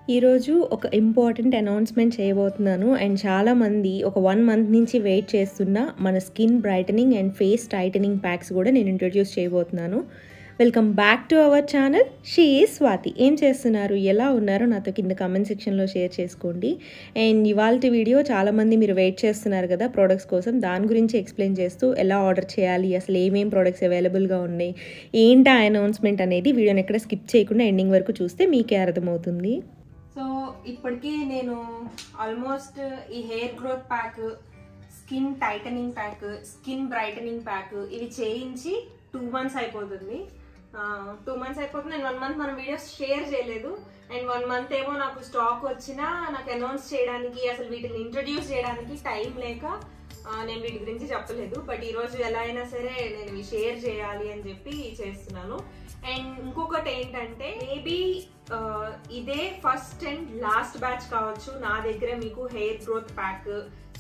ఈరోజు ఒక important announcement చేయబోతున్నాను అండ్ చాలామంది ఒక 1 మంత్ నుంచి వెయిట్ చేస్తున్న మన skin brightening and face titling packs కూడా నేను ఇంట్రొడ్యూస్ చేయబోతున్నాను. Welcome back to our channel. She is Swathi. ఏం చేస్తున్నారు, ఎలా ఉన్నారో నాతో కింద కామెంట్ సెక్షన్లో షేర్ చేసుకోండి. అండ్ ఇవాళ వీడియో చాలామంది మీరు వెయిట్ చేస్తున్నారు కదా ప్రోడక్ట్స్ కోసం, దాని గురించి ఎక్స్ప్లెయిన్ చేస్తూ ఎలా ఆర్డర్ చేయాలి, అసలు ఏమేం ప్రోడక్ట్స్ అవైలబుల్గా ఉన్నాయి, ఏంటి అనౌన్స్మెంట్ అనేది వీడియోని ఎక్కడ స్కిప్ చేయకుండా ఎండింగ్ వరకు చూస్తే మీకే అర్థమవుతుంది. సో ఇప్పటికీ నేను ఆల్మోస్ట్ ఈ hair growth pack, skin titling pack, skin brightening pack ఇవి చేయించి 2 months అయిపోతుంది. 2 months అయిపోతుంది. అండ్ 1 month మనం వీడియోస్ షేర్ చేయలేదు. అండ్ 1 month ఏమో నాకు స్టాక్ వచ్చినా నాకు అనౌన్స్ చేయడానికి, అసలు వీటిని ఇంట్రడ్యూస్ చేయడానికి టైం లేక నేను వీటి గురించి చెప్పలేదు. బట్ ఈరోజు ఎలా అయినా సరే నేను ఇవి షేర్ చేయాలి అని చెప్పి చేస్తున్నాను. అండ్ ఇంకొకటి ఏంటంటే, మేబీ ఇదే ఫస్ట్ అండ్ లాస్ట్ బ్యాచ్ కావచ్చు నా దగ్గర మీకు hair growth pack,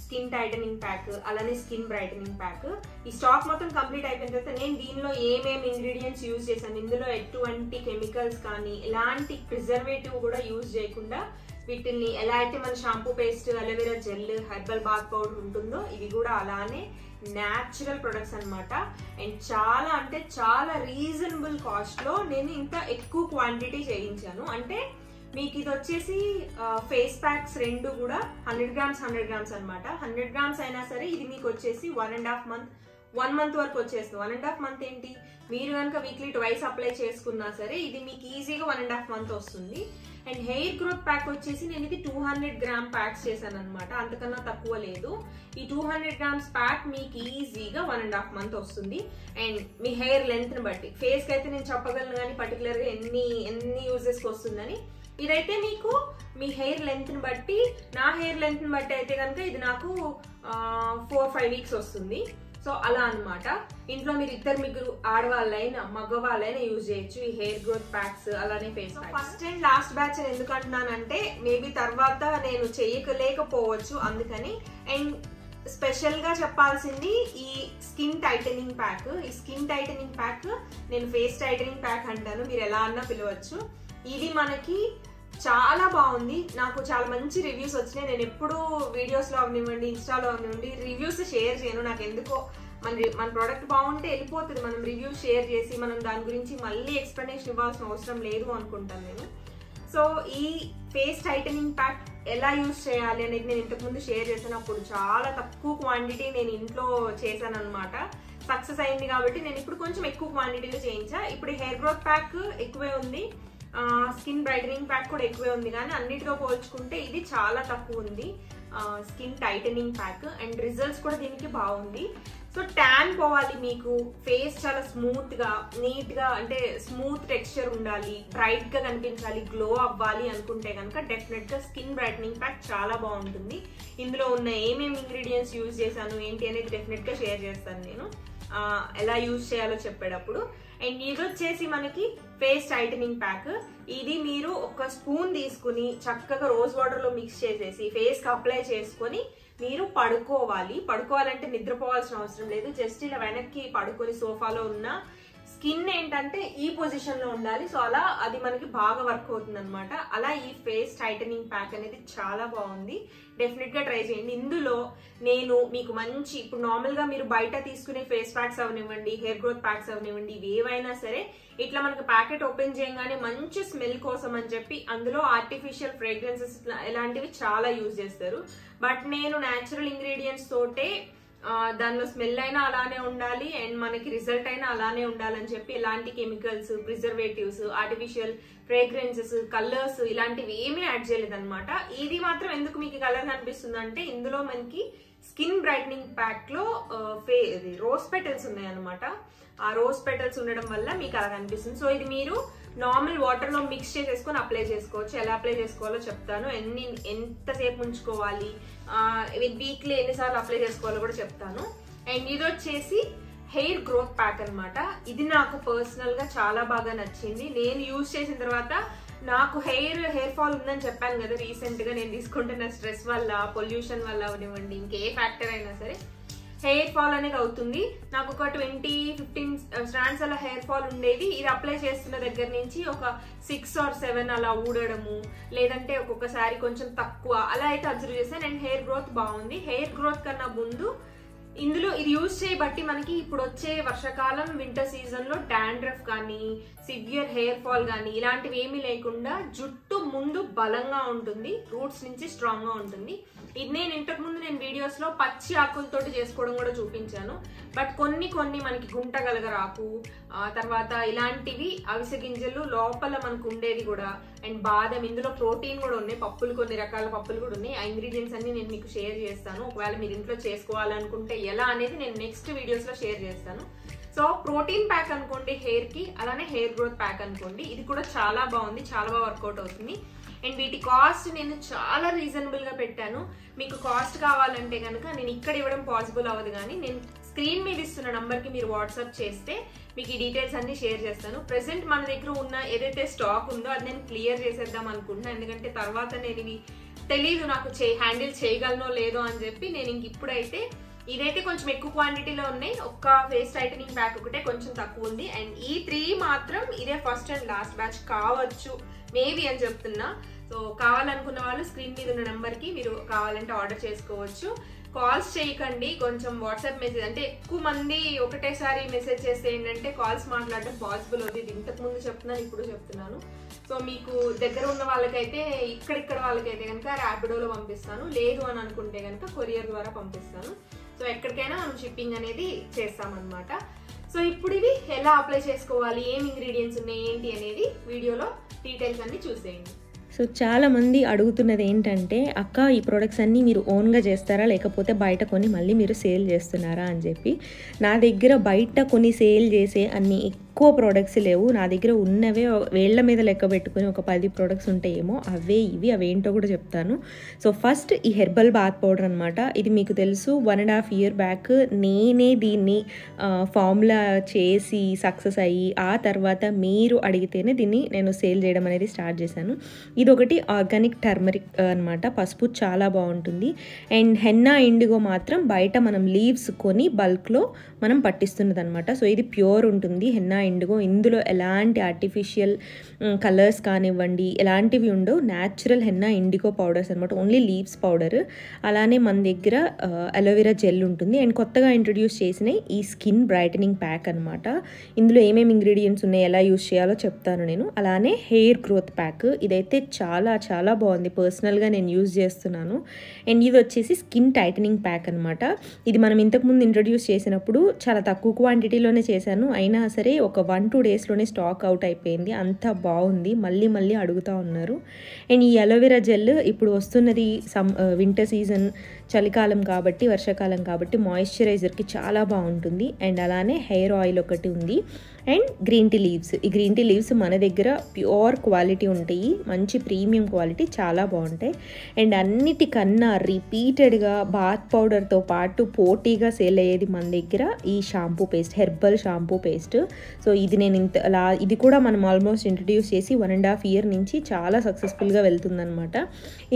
skin titling pack, అలానే స్కిన్ బ్రైటనింగ్ ప్యాక్. ఈ స్టాక్ మొత్తం కంప్లీట్ అయిపోయిన తర్వాత నేను దీనిలో ఏమేమి ఇంగ్రీడియంట్స్ యూజ్ చేశాను, ఇందులో ఎటువంటి కెమికల్స్ కానీ ఎలాంటి ప్రిజర్వేటివ్ కూడా యూజ్ చేయకుండా వీటిని ఎలా అయితే మన shampoo paste, aloe vera gel, herbal bath powder ఉంటుందో ఇవి కూడా అలానే న్యాచురల్ ప్రొడక్ట్స్ అనమాట. అండ్ చాలా అంటే చాలా రీజనబుల్ కాస్ట్ లో నేను ఇంత ఎక్కువ క్వాంటిటీ చేయించాను. అంటే మీకు ఇది వచ్చేసి ఫేస్ ప్యాక్స్ రెండు కూడా 100 grams అనమాట. 100 grams అయినా సరే ఇది మీకు వచ్చేసి 1 month వరకు వచ్చేస్తుంది. 1.5 month ఏంటి, మీరు కనుక వీక్లీ 2 అప్లై చేసుకున్నా సరే ఇది మీకు ఈజీగా 1.5 month వస్తుంది. అండ్ హెయిర్ గ్రోత్ ప్యాక్ వచ్చేసి నేను ఇది 200 gram ప్యాక్స్ చేశాను అనమాట, అంతకన్నా తక్కువ లేదు. ఈ 200 grams ప్యాక్ మీకు ఈజీగా 1.5 month వస్తుంది. అండ్ మీ హెయిర్ లెంత్ ని బట్టి, ఫేస్ కి అయితే నేను చెప్పగలను కానీ పర్టికులర్ గా ఎన్ని యూజెస్ కి వస్తుందని. ఇదైతే మీకు మీ హెయిర్ లెంత్ ని బట్టి, నా హెయిర్ లెంత్ ని బట్టి అయితే కనుక ఇది నాకు 4-5 weeks వస్తుంది. సో అలా అనమాట. ఇంట్లో మీరు ముగ్గురు ఆడవాళ్ళైనా మగవాళ్ళైనా యూజ్ చేయొచ్చు ఈ హెయిర్ గ్రోత్ ప్యాక్స్, అలానే face packs. First and last batch ఎందుకు అంటున్నానంటే, మేబీ తర్వాత నేను చేయలేకపోవచ్చు అందుకని. అండ్ స్పెషల్ గా చెప్పాల్సింది ఈ స్కిన్ టైటనింగ్ ప్యాక్. ఈ స్కిన్ టైటనింగ్ ప్యాక్ నేను ఫేస్ టైటనింగ్ ప్యాక్ అంటాను, మీరు ఎలా అన్నా పిలవచ్చు. ఇది మనకి చాలా బాగుంది. నాకు చాలా మంచి రివ్యూస్ వచ్చినాయి. నేను ఎప్పుడు వీడియోస్లో అవనివ్వండి, ఇన్స్టాలో అవనివ్వండి రివ్యూస్ షేర్ చేయను. నాకు ఎందుకో మన ప్రోడక్ట్ బాగుంటే వెళ్ళిపోతుంది, మనం రివ్యూ షేర్ చేసి మనం దాని గురించి మళ్ళీ ఎక్స్ప్లెనేషన్ ఇవ్వాల్సిన అవసరం లేదు అనుకుంటాను నేను. సో ఈ ఫేస్ టైటనింగ్ ప్యాక్ ఎలా యూజ్ చేయాలి అనేది నేను ఇంతకుముందు షేర్ చేశాను. అప్పుడు చాలా తక్కువ క్వాంటిటీ నేను ఇంట్లో చేశాను అనమాట. సక్సెస్ అయింది కాబట్టి నేను ఇప్పుడు కొంచెం ఎక్కువ క్వాంటిటీలో చేయించా. ఇప్పుడు హెయిర్ గ్రోత్ ప్యాక్ ఎక్కువే ఉంది, స్కిన్ బ్రైటనింగ్ ప్యాక్ కూడా ఎక్కువే ఉంది, కానీ అన్నిటితో పోల్చుకుంటే ఇది చాలా తక్కువ ఉంది skin titling pack. And results కూడా దీనికి బాగుంది. సో ట్యాన్ పోవాలి, మీకు ఫేస్ చాలా స్మూత్ గా, నీట్ గా, అంటే స్మూత్ టెక్స్చర్ ఉండాలి, బ్రైట్ గా కనిపించాలి, గ్లో అవ్వాలి అనుకుంటే కనుక డెఫినెట్ గా స్కిన్ బ్రైటనింగ్ ప్యాక్ చాలా బాగుంటుంది. ఇందులో ఉన్న ఏమేమి ఇంగ్రీడియంట్స్ యూజ్ చేశాను ఏంటి అనేది డెఫినెట్ గా షేర్ చేస్తాను నేను ఎలా యూజ్ చేయాలో చెప్పేటప్పుడు. అండ్ ఇది వచ్చేసి మనకి ఫేస్ టైటనింగ్ ప్యాక్. ఇది మీరు ఒక స్పూన్ తీసుకుని చక్కగా రోజ్ వాటర్ లో మిక్స్ చేసేసి ఫేస్ కి అప్లై చేసుకొని మీరు పడుకోవాలంటే నిద్రపోవాల్సిన అవసరం లేదు. జస్ట్ ఇలా వెనక్కి పడుకొని సోఫాలో ఉన్న స్కిన్ ఏంటంటే ఈ పొజిషన్ లో ఉండాలి. సో అలా అది మనకి బాగా వర్క్ అవుతుంది అనమాట. అలా ఈ ఫేస్ టైటనింగ్ ప్యాక్ అనేది చాలా బాగుంది, డెఫినెట్ గా ట్రై చేయండి. ఇందులో నేను మీకు మంచి, ఇప్పుడు నార్మల్ గా మీరు బయట తీసుకునే ఫేస్ ప్యాక్స్ అవనివ్వండి, హెయిర్ గ్రోత్ ప్యాక్స్ అవనివ్వండి, ఇవి ఏవైనా సరే ఇట్లా మనకి ప్యాకెట్ ఓపెన్ చేయగానే మంచి స్మెల్ కోసం అని చెప్పి అందులో ఆర్టిఫిషియల్ ఫ్రేగ్రెన్సెస్ ఇలాంటివి చాలా యూజ్ చేస్తారు. బట్ నేను న్యాచురల్ ఇంగ్రీడియంట్స్ తోటే దానిలో స్మెల్ అయినా అలానే ఉండాలి అండ్ మనకి రిజల్ట్ అయినా అలానే ఉండాలని చెప్పి ఎలాంటి chemicals, preservatives, artificial fragrances, colours ఇలాంటివి ఏమీ యాడ్ చేయలేదు అనమాట. ఇది మాత్రం ఎందుకు మీకు కలర్ కనిపిస్తుంది అంటే, ఇందులో మనకి స్కిన్ బ్రైటనింగ్ ప్యాక్ లో రోజ్ పెటల్స్ ఉన్నాయి అనమాట. ఆ రోజ్ పెటల్స్ ఉండడం వల్ల మీకు అలా కనిపిస్తుంది. సో ఇది మీరు నార్మల్ వాటర్ లో మిక్స్ చేసేసుకొని అప్లై చేసుకోవచ్చు. ఎలా అప్లై చేసుకోవాలో చెప్తాను, ఎంతసేపు ఉంచుకోవాలి, వీక్లీ ఎన్నిసార్లు అప్లై చేసుకోవాలో కూడా చెప్తాను. అండ్ ఇది వచ్చేసి హెయిర్ గ్రోత్ ప్యాక్ అనమాట. ఇది నాకు పర్సనల్ గా చాలా బాగా నచ్చింది. నేను యూజ్ చేసిన తర్వాత నాకు హెయిర్ ఫాల్ ఉందని చెప్పాను కదా రీసెంట్ గా, నేను తీసుకుంటున్న స్ట్రెస్ వల్ల, పొల్యూషన్ వల్ల అవనివ్వండి, ఇంకే ఫ్యాక్టర్ అయినా సరే హెయిర్ ఫాల్ అనేది అవుతుంది. నాకు ఒక 20-15 స్ట్రాండ్స్ అలా హెయిర్ ఫాల్ ఉండేది. ఇది అప్లై చేస్తున్న దగ్గర నుంచి ఒక 6 or 7 అలా ఊడడము, లేదంటే ఒక్కొక్కసారి కొంచెం తక్కువ అలా అయితే అబ్జర్వ్ చేశాను. అండ్ హెయిర్ గ్రోత్ బాగుంది. హెయిర్ గ్రోత్ కన్నా ముందు ఇందులో ఇది యూజ్ చేయబట్టి మనకి ఇప్పుడు వచ్చే వర్షాకాలం వింటర్ సీజన్ లో డాండ్రఫ్ కానీ సివియర్ హెయిర్ ఫాల్ కానీ ఇలాంటివి ఏమీ లేకుండా జుట్టు ముందు బలంగా ఉంటుంది, రూట్స్ నుంచి స్ట్రాంగ్ గా ఉంటుంది. ఇది నేను ఇంతకు ముందు వీడియోస్ లో పచ్చి ఆకులతోటి చేసుకోవడం కూడా చూపించాను. బట్ కొన్ని మనకి గుంటగలగరాకు, తర్వాత ఇలాంటివి అవిసె గింజలు లోపల మనకు ఉండేది కూడా, అండ్ బాదం, ఇందులో ప్రోటీన్ కూడా ఉన్నాయి, పప్పులు కొన్ని రకాల పప్పులు కూడా ఉన్నాయి. ఆ ఇంగ్రీడియంట్స్ అన్ని నేను మీకు షేర్ చేస్తాను. ఒకవేళ మీరు ఇంట్లో చేసుకోవాలనుకుంటే ఎలా అనేది నేను నెక్స్ట్ వీడియోస్ లో షేర్ చేస్తాను. సో ప్రోటీన్ ప్యాక్ అనుకోండి హెయిర్ కి, అలానే హెయిర్ గ్రోత్ ప్యాక్ అనుకోండి. ఇది కూడా చాలా బాగుంది, చాలా బాగా వర్కౌట్ అవుతుంది. అండ్ వీటి కాస్ట్ నేను చాలా రీజనబుల్ గా పెట్టాను. మీకు కాస్ట్ కావాలంటే కనుక నేను ఇక్కడ ఇవ్వడం పాసిబుల్ అవ్వదు, కానీ నేను స్క్రీన్ మీద ఇస్తున్న నంబర్ కి మీరు వాట్సాప్ చేస్తే మీకు ఈ డీటెయిల్స్ అన్ని షేర్ చేస్తాను. ప్రెసెంట్ మన దగ్గర ఉన్న ఏదైతే స్టాక్ ఉందో అది నేను క్లియర్ చేసేద్దాం అనుకుంటున్నాను. ఎందుకంటే తర్వాత నేను ఇవి తెలీదు నాకు హ్యాండిల్ చేయగలనో లేదో అని చెప్పి నేను ఇంక ఇప్పుడైతే ఇదైతే కొంచెం ఎక్కువ క్వాంటిటీలో ఉన్నాయి. ఒక్క ఫేస్ టైటనింగ్ ప్యాక్ ఒకటే కొంచెం తక్కువ ఉంది. అండ్ ఈ 3 మాత్రం ఇదే ఫస్ట్ అండ్ లాస్ట్ బ్యాచ్ కావచ్చు మేబీ అని చెప్తున్నా. సో కావాలనుకున్న వాళ్ళు స్క్రీన్ మీద ఉన్న నెంబర్ కి మీరు కావాలంటే ఆర్డర్ చేసుకోవచ్చు. కాల్స్ చేయకండి, కొంచెం వాట్సాప్ మెసేజ్, అంటే ఎక్కువ మంది ఒకటేసారి మెసేజ్ చేస్తే ఏంటంటే కాల్స్ మాట్లాడడం పాసిబుల్ అవుతుంది. ఇంతకు ముందు చెప్తున్నాను, ఇప్పుడు చెప్తున్నాను. సో మీకు దగ్గర ఉన్న వాళ్ళకైతే ఇక్కడ వాళ్ళకైతే కనుక ర్యాపిడోలో పంపిస్తాను, లేదు అని అనుకుంటే కనుక కొరియర్ ద్వారా పంపిస్తాను. సో ఎక్కడికైనా మనం షిప్పింగ్ అనేది చేస్తామన్నమాట. సో ఇప్పుడు ఇవి ఎలా అప్లై చేసుకోవాలి, ఏం ఇంగ్రీడియంట్స్ ఉన్నాయి ఏంటి అనేది వీడియోలో డీటెయిల్స్ అన్ని చూసేయండి. సో చాలామంది అడుగుతున్నది ఏంటంటే, అక్క ఈ ప్రోడక్ట్స్ అన్నీ మీరు ఓన్గా చేస్తారా లేకపోతే బయట కొని మళ్ళీ మీరు సేల్ చేస్తున్నారా అని చెప్పి. నా దగ్గర బయట కొని సేల్ చేసే అన్ని ఎక్కువ ప్రోడక్ట్స్ లేవు. నా దగ్గర ఉన్నవే వేళ్ల మీద లెక్క పెట్టుకుని ఒక 10 ప్రోడక్ట్స్ ఉంటాయేమో, అవేంటో కూడా చెప్తాను. సో ఫస్ట్ ఈ హెర్బల్ బాత్ పౌడర్ అనమాట. ఇది మీకు తెలుసు 1.5 year బ్యాక్ నేనే దీన్ని ఫార్ములా చేసి సక్సెస్ అయ్యి ఆ తర్వాత మీరు అడిగితేనే దీన్ని నేను సేల్ చేయడం అనేది స్టార్ట్ చేశాను. ఇది ఒకటి ఆర్గానిక్ టర్మరిక్ అనమాట, పసుపు చాలా బాగుంటుంది. అండ్ హెన్నా ఇండిగో మాత్రం బయట మనం లీవ్స్ కొని బల్క్లో మనం పట్టిస్తున్నది అనమాట. సో ఇది ప్యూర్ ఉంటుంది హెన్నా ఇండిగో. ఇందులో ఎలాంటి ఆర్టిఫిషియల్ కలర్స్ కానివ్వండి ఎలాంటివి ఉండవు, న్యాచురల్ హెన్నా ఇండిగో పౌడర్స్ అనమాట, ఓన్లీ లీవ్స్ పౌడర్. అలానే మన దగ్గర అలోవెరా జెల్ ఉంటుంది. అండ్ కొత్తగా ఇంట్రడ్యూస్ చేసిన ఈ స్కిన్ బ్రైటనింగ్ ప్యాక్ అనమాట. ఇందులో ఏమేమి ఇంగ్రీడియంట్స్ ఉన్నాయి, ఎలా యూస్ చేయాలో చెప్తాను నేను. అలానే హెయిర్ గ్రోత్ ప్యాక్, ఇదైతే చాలా చాలా బాగుంది, పర్సనల్గా నేను యూజ్ చేస్తున్నాను. అండ్ ఇది వచ్చేసి స్కిన్ టైటనింగ్ ప్యాక్ అనమాట. ఇది మనం ఇంతకుముందు ఇంట్రడ్యూస్ చేసినప్పుడు చాలా తక్కువ క్వాంటిటీలోనే చేశాను, అయినా సరే ఒక 1-2 డేస్లోనే స్టాక్ అవుట్ అయిపోయింది. అంత బాగుంది, మళ్ళీ అడుగుతూ ఉన్నారు. అండ్ ఈ అలోవెరా జెల్ ఇప్పుడు వస్తున్నది వింటర్ సీజన్, చలికాలం కాబట్టి వర్షాకాలం కాబట్టి మాయిశ్చరైజర్కి చాలా బాగుంటుంది. అండ్ అలానే హెయిర్ ఆయిల్ ఒకటి ఉంది. అండ్ గ్రీన్ టీ లీవ్స్, ఈ గ్రీన్ టీ లీవ్స్ మన దగ్గర ప్యూర్ క్వాలిటీ ఉంటాయి, మంచి ప్రీమియం క్వాలిటీ, చాలా బాగుంటాయి. అండ్ అన్నిటికన్నా రిపీటెడ్గా బాత్ పౌడర్తో పాటు పోటీగా సేల్ అయ్యేది మన దగ్గర ఈ shampoo paste, herbal shampoo paste. So ఇది నేను ఇది కూడా మనం ఆల్మోస్ట్ ఇంట్రడ్యూస్ చేసి 1.5 year నుంచి చాలా సక్సెస్ఫుల్గా వెళ్తుందనమాట.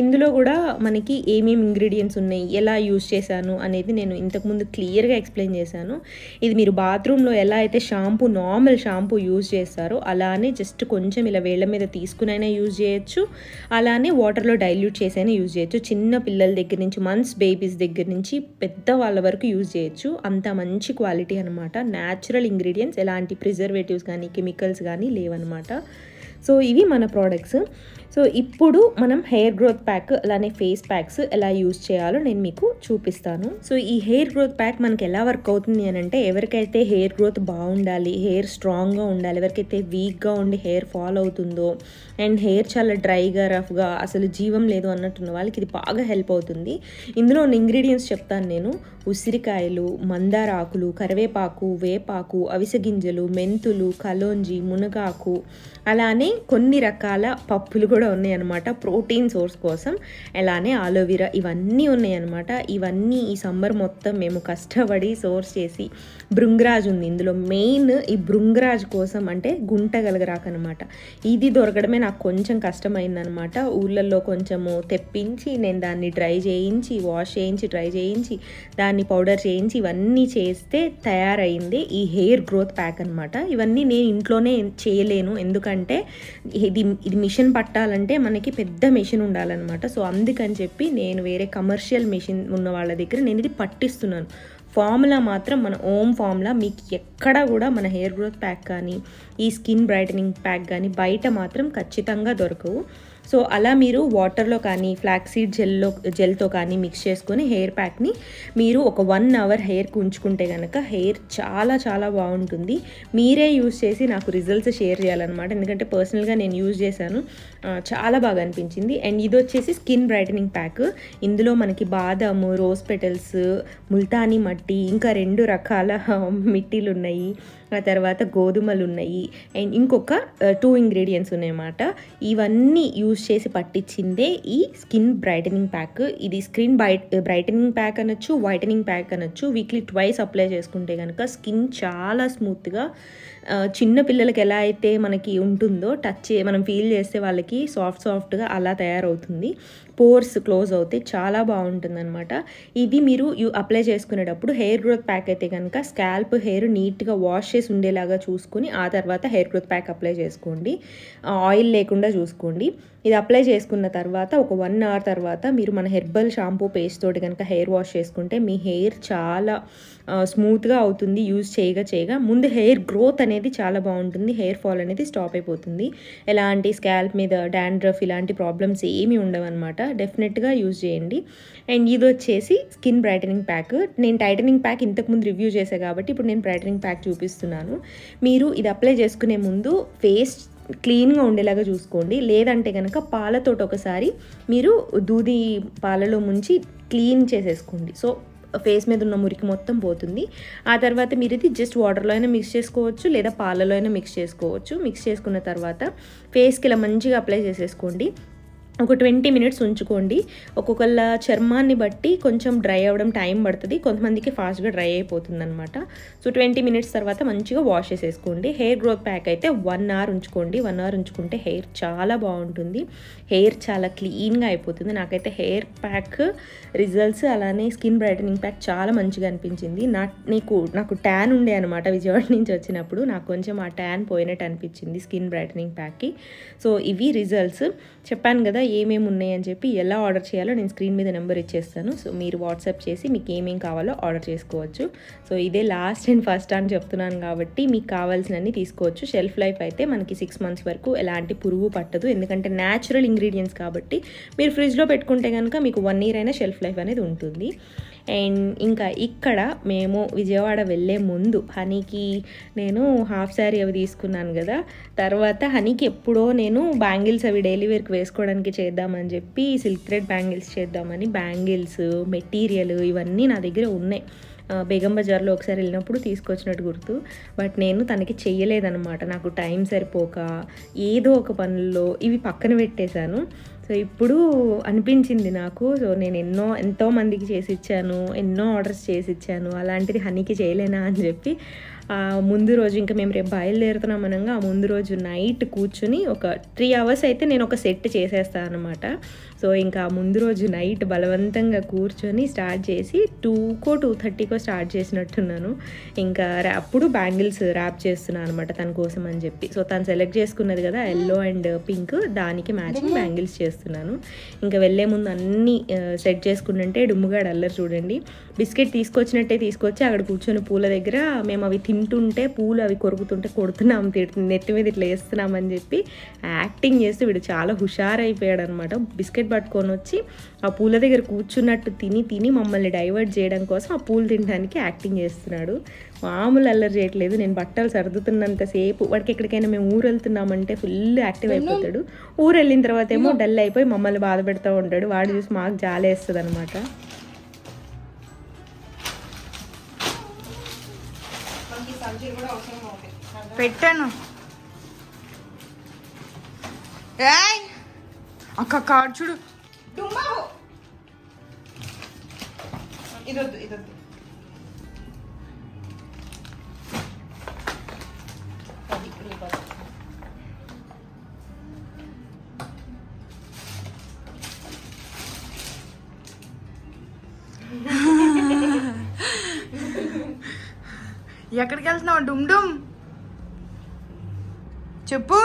ఇందులో కూడా మనకి ఏమేమి ఇంగ్రీడియంట్స్ ఉన్నాయి, ఎలా యూజ్ చేశాను అనేది నేను ఇంతకుముందు క్లియర్గా ఎక్స్ప్లెయిన్ చేశాను. ఇది మీరు బాత్రూంలో ఎలా అయితే నార్మల్ షాంపూ యూజ్ చేస్తారో అలానే జస్ట్ కొంచెం ఇలా వేళ్ల మీద తీసుకునైనా యూజ్ చేయొచ్చు, అలానే వాటర్లో డైల్యూట్ చేసైనా యూజ్ చేయొచ్చు. చిన్న పిల్లల దగ్గర నుంచి, మంత్స్ బేబీస్ దగ్గర నుంచి పెద్ద వాళ్ళ వరకు యూజ్ చేయొచ్చు. అంత మంచి క్వాలిటీ అనమాట, న్యాచురల్ ఇంగ్రీడియంట్స్, ఎలాంటి ప్రిజర్వేటివ్స్ కానీ కెమికల్స్ కానీ లేవన్నమాట. సో ఇవి మన ప్రోడక్ట్స్. సో ఇప్పుడు మనం హెయిర్ గ్రోత్ ప్యాక్ అలానే ఫేస్ ప్యాక్స్ ఎలా యూజ్ చేయాలో నేను మీకు చూపిస్తాను. సో ఈ హెయిర్ గ్రోత్ ప్యాక్ మనకి ఎలా వర్క్ అవుతుంది అని అంటే, ఎవరికైతే హెయిర్ గ్రోత్ బాగుండాలి, హెయిర్ స్ట్రాంగ్గా ఉండాలి, ఎవరికైతే వీక్గా ఉండి హెయిర్ ఫాల్ అవుతుందో అండ్ హెయిర్ చాలా డ్రైగా రఫ్గా అసలు జీవం లేదు అన్నట్టున్న వాళ్ళకి ఇది బాగా హెల్ప్ అవుతుంది. ఇందులో ఉన్న ఇంగ్రీడియంట్స్ చెప్తాను నేను. ఉసిరికాయలు, మందార ఆకులు, కరివేపాకు, వేపాకు, అవిసె గింజలు, మెంతులు, కలోంజి, మునగాకు, అలానే కొన్ని రకాల పప్పులు కూడా ఉన్నాయన్నమాట ప్రోటీన్ సోర్స్ కోసం. అలానే ఆలోవెరా, ఇవన్నీ ఉన్నాయన్నమాట. ఇవన్నీ ఈ సమ్మర్ మొత్తం మేము కష్టపడి సోర్స్ చేసి, భృంగరాజ్ ఉంది ఇందులో, మెయిన్ ఈ భృంగరాజ్ కోసం, అంటే గుంటగలగరాకు అనమాట. ఇది దొరకడమే నాకు కొంచెం కష్టమైందనమాట. ఊళ్ళల్లో కొంచెము తెప్పించి నేను దాన్ని డ్రై చేయించి, వాష్ చేయించి, డ్రై చేయించి, దాన్ని దాన్ని పౌడర్ చేయించి ఇవన్నీ చేస్తే తయారైంది ఈ హెయిర్ గ్రోత్ ప్యాక్ అనమాట. ఇవన్నీ నేను ఇంట్లోనే చేయలేను, ఎందుకంటే ఇది మిషన్ పట్టాలంటే మనకి పెద్ద మిషన్ ఉండాలన్నమాట. సో అందుకని చెప్పి నేను వేరే కమర్షియల్ మిషన్ ఉన్న వాళ్ళ దగ్గర నేను ఇది పట్టిస్తున్నాను. ఫార్ములా మాత్రం మన ఓమ్ ఫార్ములా. మీకు ఎక్కడ కూడా మన హెయిర్ గ్రోత్ ప్యాక్ కానీ ఈ స్కిన్ బ్రైటనింగ్ ప్యాక్ కానీ బయట మాత్రం ఖచ్చితంగా దొరకవు. సో అలా మీరు వాటర్లో కానీ ఫ్లాక్సీడ్ జెల్తో కానీ మిక్స్ చేసుకొని హెయిర్ ప్యాక్ని మీరు ఒక 1 అవర్ హెయిర్కి ఉంచుకుంటే కనుక హెయిర్ చాలా చాలా బాగుంటుంది. మీరే యూజ్ చేసి నాకు రిజల్ట్స్ షేర్ చేయాలన్నమాట, ఎందుకంటే పర్సనల్గా నేను యూజ్ చేశాను, చాలా బాగా అనిపించింది. అండ్ ఇది వచ్చేసి స్కిన్ బ్రైటనింగ్ ప్యాక్. ఇందులో మనకి బాదాము, రోజ్ పెటల్స్, ముల్తానీ మట్టి, ఇంకా 2 రకాల మిట్టీలు ఉన్నాయి, ఆ తర్వాత గోధుమలు ఉన్నాయి, అండ్ ఇంకొక 2 ఇంగ్రీడియంట్స్ ఉన్నాయన్నమాట. ఇవన్నీ యూజ్ చేసి పట్టించిందే ఈ స్కిన్ బ్రైటనింగ్ ప్యాక్. ఇది స్కిన్ బ్రైటనింగ్ ప్యాక్ అనొచ్చు, వైటనింగ్ ప్యాక్ అనొచ్చు. వీక్లీ 2 అప్లై చేసుకుంటే కనుక స్కిన్ చాలా స్మూత్గా, చిన్న పిల్లలకి ఎలా అయితే మనకి ఉంటుందో టచ్ మనం ఫీల్ చేస్తే వాళ్ళకి సాఫ్ట్గా అలా తయారవుతుంది. పోర్స్ క్లోజ్ అవుతాయి, చాలా బాగుంటుంది అనమాట. ఇది మీరు అప్లై చేసుకునేటప్పుడు హెయిర్ గ్రోత్ ప్యాక్ అయితే కనుక స్కాల్ప్ హెయిర్ నీట్గా వాష్ చేసి ఉండేలాగా చూసుకుని ఆ తర్వాత హెయిర్ గ్రోత్ ప్యాక్ అప్లై చేసుకోండి. ఆయిల్ లేకుండా చూసుకోండి. ఇది అప్లై చేసుకున్న తర్వాత ఒక 1 అవర్ తర్వాత మీరు మన హెర్బల్ షాంపూ పేస్ట్ తోటి కనుక హెయిర్ వాష్ చేసుకుంటే మీ హెయిర్ చాలా స్మూత్గా అవుతుంది. యూజ్ చేయగా ముందు హెయిర్ గ్రోత్ అనేది చాలా బాగుంటుంది, హెయిర్ ఫాల్ అనేది స్టాప్ అయిపోతుంది. ఎలాంటి స్కాల్ప్ మీద డాండ్రఫ్ ఇలాంటి ప్రాబ్లమ్స్ ఏమీ ఉండవు అనమాట. డెఫినెట్గా యూజ్ చేయండి. అండ్ ఇది వచ్చేసి స్కిన్ బ్రైటనింగ్ ప్యాక్. నేను టైటనింగ్ ప్యాక్ ఇంతకుముందు రివ్యూ చేశాను కాబట్టి ఇప్పుడు నేను బ్రైటనింగ్ ప్యాక్ చూపిస్తున్నాను. మీరు ఇది అప్లై చేసుకునే ముందు ఫేస్ క్లీన్గా ఉండేలాగా చూసుకోండి. లేదంటే కనుక పాలతోటి ఒకసారి మీరు దూది పాలలో ముంచి క్లీన్ చేసేసుకోండి. సో ఫేస్ మీద ఉన్న మురికి మొత్తం పోతుంది. ఆ తర్వాత మీరు ఇది జస్ట్ వాటర్లో అయినా మిక్స్ చేసుకోవచ్చు, లేదా పాలలో అయినా మిక్స్ చేసుకోవచ్చు. మిక్స్ చేసుకున్న తర్వాత ఫేస్కి ఇలా మంచిగా అప్లై చేసేసుకోండి. ఒక 20 మినిట్స్ ఉంచుకోండి. ఒక్కొక్కళ్ళ చర్మాన్ని బట్టి కొంచెం డ్రై అవ్వడం టైం పడుతుంది, కొంతమందికి ఫాస్ట్గా డ్రై అయిపోతుంది అనమాట. సో 20 మినిట్స్ తర్వాత మంచిగా వాష్ చేసేసుకోండి. హెయిర్ గ్రోత్ ప్యాక్ అయితే 1 అవర్ ఉంచుకోండి. 1 అవర్ ఉంచుకుంటే హెయిర్ చాలా బాగుంటుంది, హెయిర్ చాలా క్లీన్గా అయిపోతుంది. నాకైతే హెయిర్ ప్యాక్ రిజల్ట్స్ అలానే స్కిన్ బ్రైటనింగ్ ప్యాక్ చాలా మంచిగా అనిపించింది. నాకు ట్యాన్ ఉండే అనమాట విజయవాడ నుంచి వచ్చినప్పుడు, నాకు కొంచెం ఆ ట్యాన్ పోయినట్టు అనిపించింది స్కిన్ బ్రైటనింగ్ ప్యాక్కి. సో ఇవి రిజల్ట్స్. చెప్పాను కదా ఏమేమి ఉన్నాయని చెప్పి, ఎలా ఆర్డర్ చేయాలో నేను స్క్రీన్ మీద నెంబర్ ఇచ్చేస్తాను. సో మీరు వాట్సాప్ చేసి మీకు ఏమేమి కావాలో ఆర్డర్ చేసుకోవచ్చు. సో ఇదే లాస్ట్ అండ్ ఫస్ట్ అని చెప్తున్నాను కాబట్టి మీకు కావాల్సినన్ని తీసుకోవచ్చు. షెల్ఫ్ లైఫ్ అయితే మనకి 6 మంత్స్ వరకు ఎలాంటి పురుగు పట్టదు, ఎందుకంటే న్యాచురల్ ఇంగ్రీడియంట్స్ కాబట్టి. మీరు ఫ్రిడ్జ్లో పెట్టుకుంటే కనుక మీకు 1 ఇయర్ అయినా షెల్ఫ్ లైఫ్ అనేది ఉంటుంది. అండ్ ఇంకా ఇక్కడ మేము విజయవాడ వెళ్ళే ముందు హనీకి నేను హాఫ్ శారీ అవి తీసుకున్నాను కదా, తర్వాత హనీకి ఎప్పుడో నేను బ్యాంగిల్స్ అవి డైలీ వేర్కి వేసుకోవడానికి చేద్దామని చెప్పి సిల్క్ థ్రెడ్ బ్యాంగిల్స్ చేద్దామని బ్యాంగిల్స్ మెటీరియల్ ఇవన్నీ నా దగ్గర ఉన్నాయి. బేగం బజార్లో ఒకసారి వెళ్ళినప్పుడు తీసుకొచ్చినట్టు గుర్తు, బట్ నేను తనకి చెయ్యలేదన్నమాట. నాకు టైం సరిపోక ఏదో ఒక పనుల్లో ఇవి పక్కన పెట్టేశాను. సో ఇప్పుడు అనిపించింది నాకు, సో నేను ఎంతో మందికి చేసి ఇచ్చాను, ఎన్నో ఆర్డర్స్ చేసి ఇచ్చాను, అలాంటిది హనీకి చేయలేనా అని చెప్పి ముందు రోజు ఇంకా మేము రేపు బయలుదేరుతున్నాం అనగా ఆ ముందు రోజు నైట్ కూర్చుని ఒక 3 అవర్స్ అయితే నేను ఒక సెట్ చేసేస్తాను అనమాట. సో ఇంకా ముందు రోజు నైట్ బలవంతంగా కూర్చొని స్టార్ట్ చేసి 2కో 2:30కో స్టార్ట్ చేసినట్టున్నాను. ఇంకా అప్పుడు బ్యాంగిల్స్ ర్యాప్ చేస్తున్నాను అనమాట తన కోసం అని చెప్పి. సో తను సెలెక్ట్ చేసుకున్నది కదా ఎల్లో అండ్ పింక్, దానికి మ్యాచింగ్ బ్యాంగిల్స్ చేస్తున్నాను. ఇంకా వెళ్ళే ముందు అన్నీ సెట్ చేసుకుంటుంటే డుమ్ముగాడు అల్లరి చూడండి. బిస్కెట్ తీసుకొచ్చినట్టే తీసుకొచ్చి అక్కడ కూర్చొని పూల దగ్గర మేము అవి తింటుంటే పూలు అవి కొరుకుతుంటే కొడుతున్నాం, నెత్తి మీద ఇట్లా వేస్తున్నామని చెప్పి యాక్టింగ్ చేస్తూ వీడు చాలా హుషారైపోయాడు అనమాట. బిస్కెట్ పట్టుకొని వచ్చి ఆ పూల దగ్గర కూర్చున్నట్టు తిని మమ్మల్ని డైవర్ట్ చేయడం కోసం ఆ పూలు తినడానికి యాక్టింగ్ చేస్తున్నాడు. మామూలు అల్లరి చేయట్లేదు. నేను బట్టలు సర్దుతున్నంతసేపు వాడికి ఎక్కడికైనా మేము ఊరు వెళ్తున్నామంటే ఫుల్ యాక్టివ్ అయిపోతాడు. ఊరు వెళ్ళిన తర్వాత ఏమో డల్ అయిపోయి మమ్మల్ని బాధ పెడతా ఉంటాడు. వాడు చూసి మాకు జాలేస్తుంది అనమాట. పెట్టాను అక్క కార్డు చూడు. ఇదొద్దు ఎక్కడికి వెళ్తున్నావు డుమ్ డుమ్ చెప్పు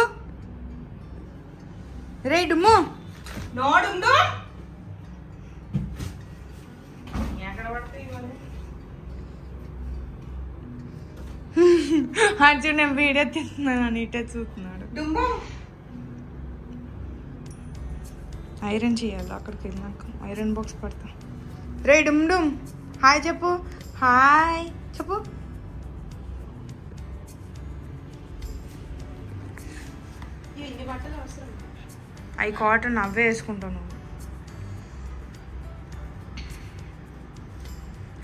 రే డుమ్ము నోడుందో ఎక్కడ పడతాయి ఇవన్నీ? అర్జున్ నేను వీడియో తీస్తున్నాను అని ఇటే చూస్తున్నాడు. డుంబు ఐరన్ చేయాలి అక్కడికి వెళ్ళినాక ఐరన్ బాక్స్ పడతా. రే డుమ్ డుమ్ హాయ్ చెప్పు. హాయ్ చెప్పు. ఇన్ని బట్టలు అవసరం. అవి కాటన్ అవే వేసుకుంటాను.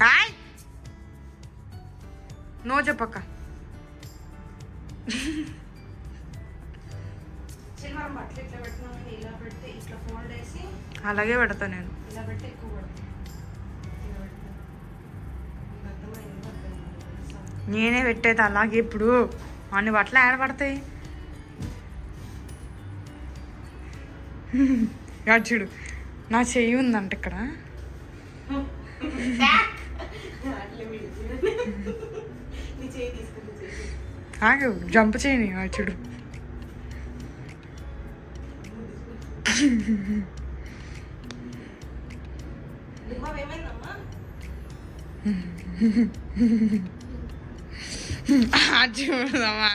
హాయ్ నో చెప్పక్క. మనం బట్టలు ఇట్లా పెడుతున్నాం, ఇలా పెడితే ఇట్లా ఫోల్డ్ వేసి అలాగే పెడతా నేను. ఇలా పెడితే ఎక్కువ పడుతుంది. ఇలా పెడతా. మీకు అర్థమైంది? అర్థమైంది. నేనే పెట్టేది అలాగే. ఇప్పుడు అన్ని బట్టలు ఆడపడతాయి. చూడు నా చెయ్యి ఉందంట ఇక్కడ. నీ చేయి తీసుకుని ఆగు జంప్ చేయని చూడు. ఏమైందమ్మా? చూడమ్మా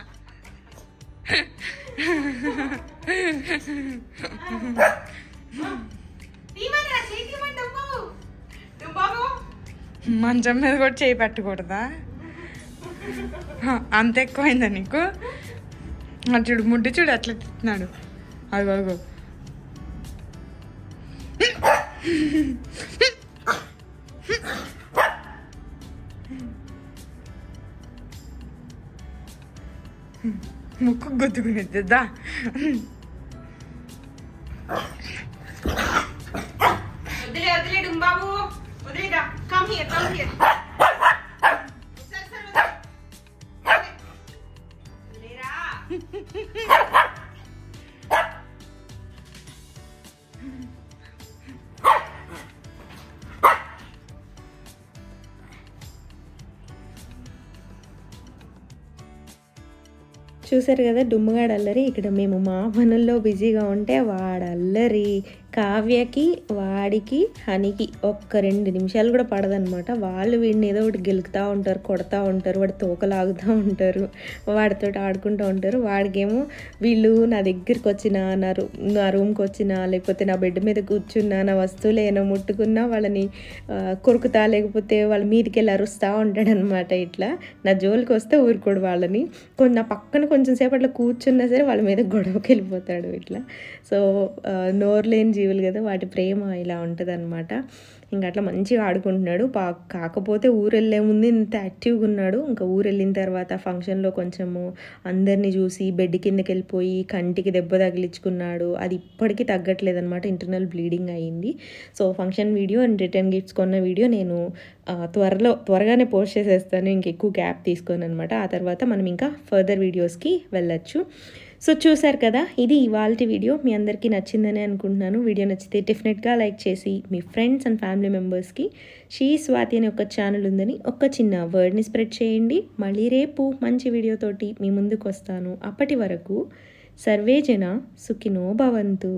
మంచం మీద కూడా చేయి పెట్టకూడదా? అంత ఎక్కువైందా నీకు? చూడు ముడ్డు చూడు అట్లా తిన్నాడు. అగో అగో ముక్కు గుద్దుకునేద్దా. వదిలే వదిలే డుంబాబు వదిలేదా. Come here come here. వదిలేరా. చూసారు కదా డుమ్మగాడు అల్లరి. ఇక్కడ మేము మా పనుల్లో బిజీగా ఉంటే వాడు అల్లరి. కావ్యకి వాడికి హనికి ఒక్క 2 నిమిషాలు కూడా పడదనమాట. వాళ్ళు వీడిని ఏదో ఒకటి గెలుకుతూ ఉంటారు, కొడతా ఉంటారు, వాడి తోకలాగుతూ ఉంటారు, వాడితో ఆడుకుంటూ ఉంటారు. వాడికేమో వీళ్ళు నా దగ్గరికి వచ్చినా, నా రూమ్కి వచ్చినా, లేకపోతే నా బెడ్ మీద కూర్చున్నా, నా వస్తువులు ఏమైనా ముట్టుకున్నా వాళ్ళని కొరుకుతా, లేకపోతే వాళ్ళ మీదకి వెళ్ళి అరుస్తూ ఉంటాడనమాట. ఇట్లా నా జోలికి వస్తే ఊరుకోడు. వాళ్ళని నా పక్కన కొంచెం సేపు అట్లా కూర్చున్నా సరే వాళ్ళ మీద గొడవకి వెళ్ళిపోతాడు ఇట్లా. సో నోరు లేని జీవులు కదా, వాటి ప్రేమ ఇలా ఉంటుంది అనమాట. ఇంకా అట్లా మంచిగా ఆడుకుంటున్నాడు. కాకపోతే ఊరు వెళ్ళే ముందు ఇంత యాక్టివ్గా ఉన్నాడు. ఇంకా ఊరు వెళ్ళిన తర్వాత ఫంక్షన్లో కొంచెము అందరినీ చూసి బెడ్ కిందకి వెళ్ళిపోయి కంటికి దెబ్బ తగిలించుకున్నాడు. అది ఇప్పటికీ తగ్గట్లేదు అనమాట. ఇంటర్నల్ బ్లీడింగ్ అయ్యింది. So function video and return gifts కొన్న వీడియో నేను త్వరగానే పోస్ట్ చేసేస్తాను, ఇంకెక్కువ గ్యాప్ తీసుకోను అనమాట. ఆ తర్వాత మనం ఇంకా ఫర్దర్ వీడియోస్కి వెళ్ళచ్చు. సో చూసారు కదా, ఇది ఇవాల్టి వీడియో. మీ అందరికీ నచ్చిందని అనుకుంటున్నాను. వీడియో నచ్చితే డెఫినెట్గా లైక్ చేసి మీ ఫ్రెండ్స్ అండ్ ఫ్యామిలీ మెంబర్స్కి షీ స్వాతి అనే ఒక ఛానల్ ఉందని ఒక చిన్న వర్డ్ని స్ప్రెడ్ చేయండి. మళ్ళీ రేపు మంచి వీడియోతోటి మీ ముందుకు వస్తాను. అప్పటి వరకు సర్వే జన సుఖినో భవంతు.